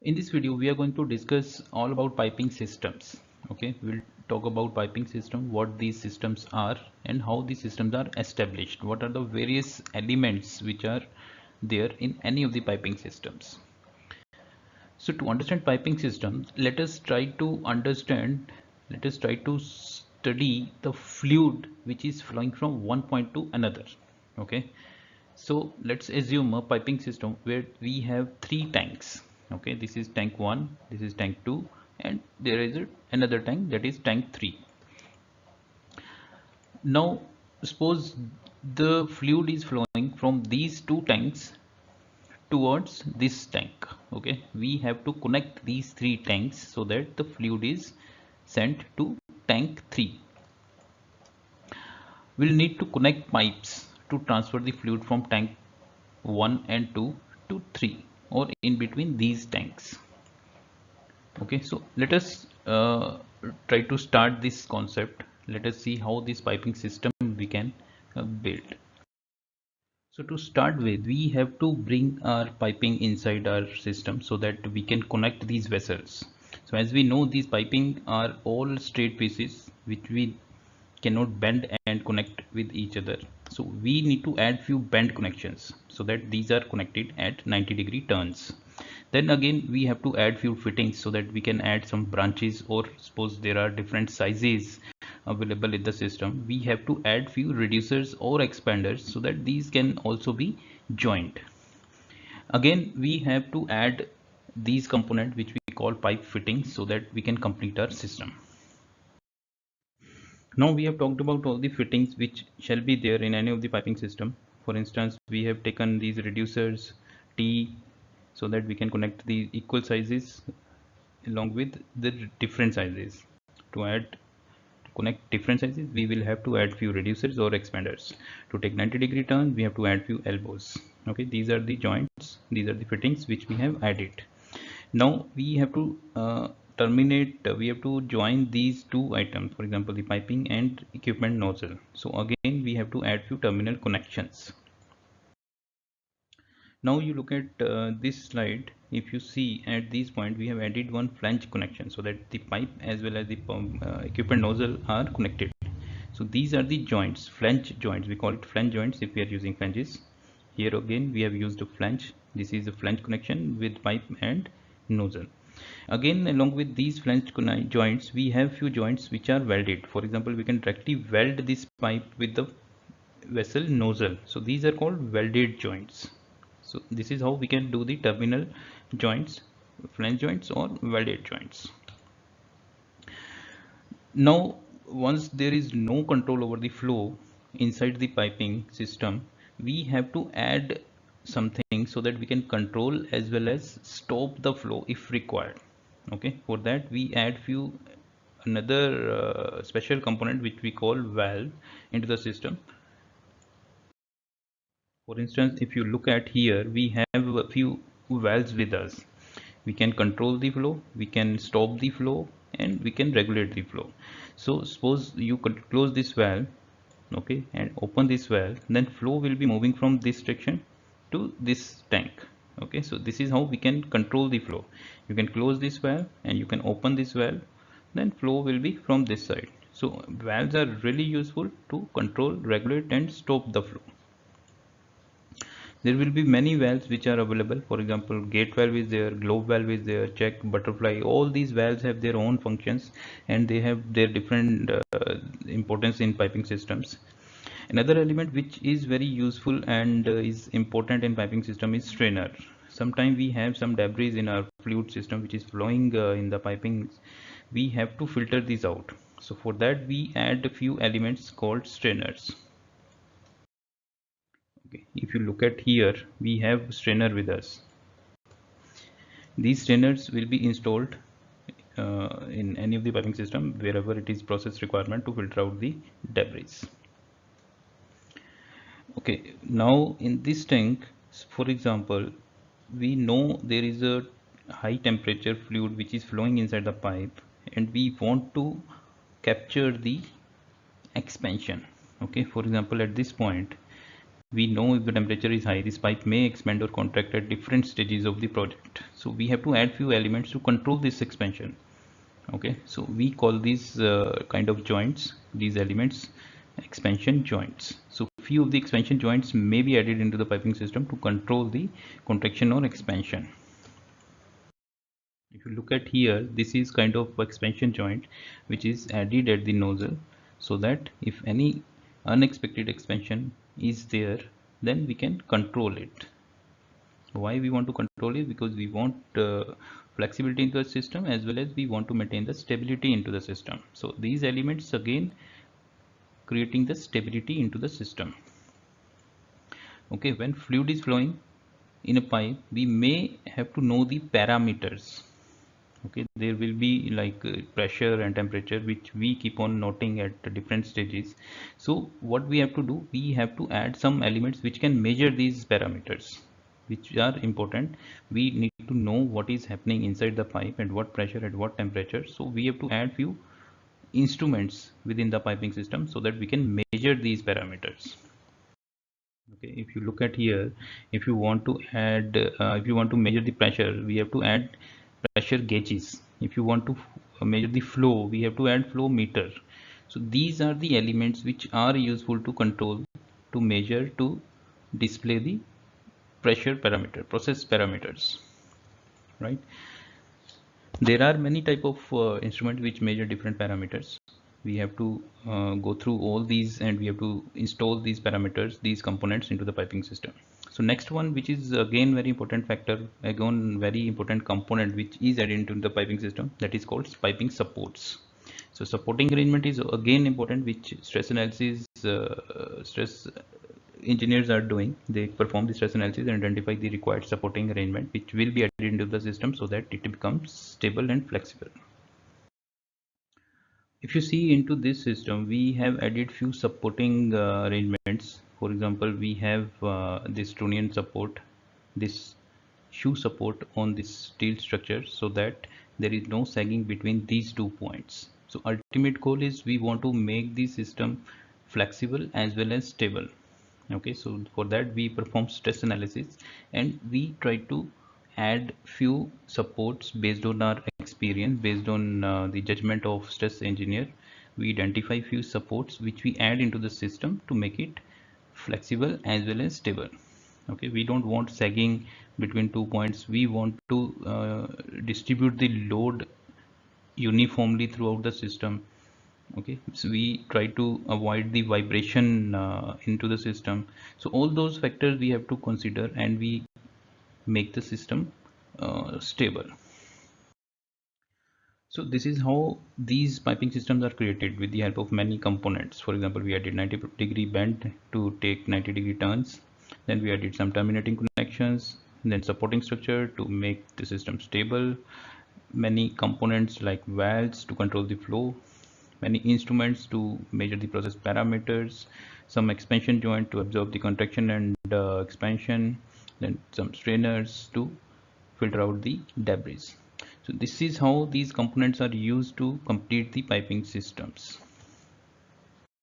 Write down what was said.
In this video, we are going to discuss all about piping systems. Okay, we'll talk about piping system, what these systems are, and how these systems are established. What are the various elements which are there in any of the piping systems. So to understand piping systems, let us try to study the fluid which is flowing from one point to another. Okay, so let's assume a piping system where we have three tanks. Okay, this is tank 1, this is tank 2, and there is another tank, that is tank 3. Now suppose the fluid is flowing from these two tanks towards this tank. Okay, we have to connect these three tanks so that the fluid is sent to tank 3. We'll need to connect pipes to transfer the fluid from tank 1 and 2 to 3, or in between these tanks. Okay, so let us try to start this concept. Let us see how this piping system we can build. So to start with, we have to bring our piping inside our system so that we can connect these vessels. So as we know, these piping are all straight pieces which we cannot bend and connect with each other. So we need to add few bend connections so that these are connected at 90-degree turns. Then again we have to add few fittings so that we can add some branches, or suppose there are different sizes available in the system, we have to add few reducers or expanders so that these can also be joined. Again we have to add these components which we call pipe fittings so that we can complete our system. Now we have talked about all the fittings which shall be there in any of the piping system. For instance, we have taken these reducers T so that we can connect the equal sizes along with the different sizes. To connect different sizes, we will have to add few reducers or expanders. To take 90-degree turn, we have to add few elbows. Okay, these are the joints, these are the fittings which we have added. Now we have to we have to join these two items, for example the piping and equipment nozzle. So again we have to add few terminal connections. Now you look at this slide. If you see at this point, we have added one flange connection so that the pipe as well as the equipment nozzle are connected. So these are the joints, flange joints, we call it flange joints if we are using flanges. Here again we have used a flange. This is a flange connection with pipe and nozzle. Again, along with these flange joints, we have few joints which are welded. For example, we can directly weld this pipe with the vessel nozzle. So these are called welded joints. So this is how we can do the terminal joints, flange joints or welded joints. Now once there is no control over the flow inside the piping system, we have to add something so that we can control as well as stop the flow if required. Okay, for that we add another special component which we call valve into the system. For instance, if you look at here, we have a few valves with us. We can control the flow, we can stop the flow, and we can regulate the flow. So suppose you could close this valve, okay, and open this valve, then flow will be moving from this direction to this tank. Okay, so this is how we can control the flow. You can close this valve and you can open this valve, then flow will be from this side. So valves are really useful to control, regulate, and stop the flow. There will be many valves which are available. For example, gate valve is there, globe valve is there, check, butterfly. All these valves have their own functions and they have their different importance in piping systems. Another element which is very useful and is important in piping system is strainer. Sometimes we have some debris in our fluid system which is flowing in the piping. We have to filter these out. So for that we add a few elements called strainers. Okay, if you look at here, we have strainer with us. These strainers will be installed in any of the piping system wherever it is process requirement to filter out the debris. Okay, now in this tank, for example, we know there is a high temperature fluid which is flowing inside the pipe and we want to capture the expansion. Okay, for example, at this point we know if the temperature is high, this pipe may expand or contract at different stages of the project. So we have to add few elements to control this expansion. Okay, so we call these kind of joints, these elements, expansion joints. So few of the expansion joints may be added into the piping system to control the contraction or expansion. If you look at here, this is kind of expansion joint which is added at the nozzle, so that if any unexpected expansion is there, then we can control it. Why we want to control it? Because we want flexibility into the system, as well as we want to maintain the stability into the system. So these elements again creating the stability into the system. Okay, when fluid is flowing in a pipe, we may have to know the parameters. Okay, there will be like pressure and temperature, which we keep on noting at different stages. So what we have to do, we have to add some elements which can measure these parameters, which are important. We need to know what is happening inside the pipe, at what pressure, at what temperature. So we have to add few instruments within the piping system so that we can measure these parameters. Okay, if you look at here, if you want to add if you want to measure the pressure, we have to add pressure gauges. If you want to measure the flow, we have to add flow meter. So these are the elements which are useful to control, to measure, to display the pressure parameter, process parameters, right? There are many type of instruments which measure different parameters. We have to go through all these, and we have to install these parameters, these components into the piping system. So next one, which is again very important factor, again very important component which is added into the piping system, that is called piping supports. So supporting arrangement is again important, which stress analysis stress engineers are doing. They perform the stress analysis and identify the required supporting arrangement which will be added into the system so that it becomes stable and flexible. If you see into this system, we have added few supporting arrangements. For example, we have this trunnion support, this shoe support on this steel structure, so that there is no sagging between these 2 points. So ultimate goal is we want to make the system flexible as well as stable. Okay, so for that we perform stress analysis, and we try to add few supports based on our experience, based on the judgment of stress engineer. We identify few supports which we add into the system to make it flexible as well as stable. Okay, we don't want sagging between 2 points. We want to distribute the load uniformly throughout the system. Okay, so we try to avoid the vibration into the system. So all those factors we have to consider, and we make the system stable. So this is how these piping systems are created, with the help of many components. For example, we added 90-degree bend to take 90-degree turns. Then we added some terminating connections, then supporting structure to make the system stable, many components like valves to control the flow, many instruments to measure the process parameters, some expansion joint to absorb the contraction and expansion, then some strainers to filter out the debris. So this is how these components are used to complete the piping systems.